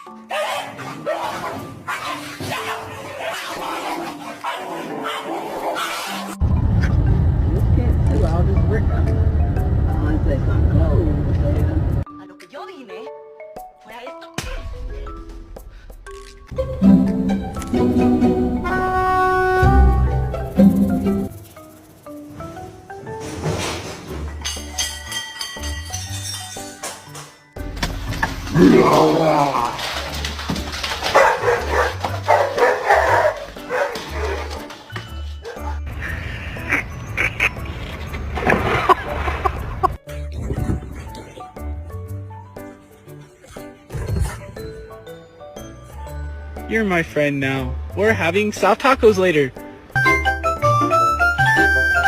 Can't do all this work. I want to play some clothes, man. A lo que yo vine fue a esto. You're my friend now. We're having soft tacos later.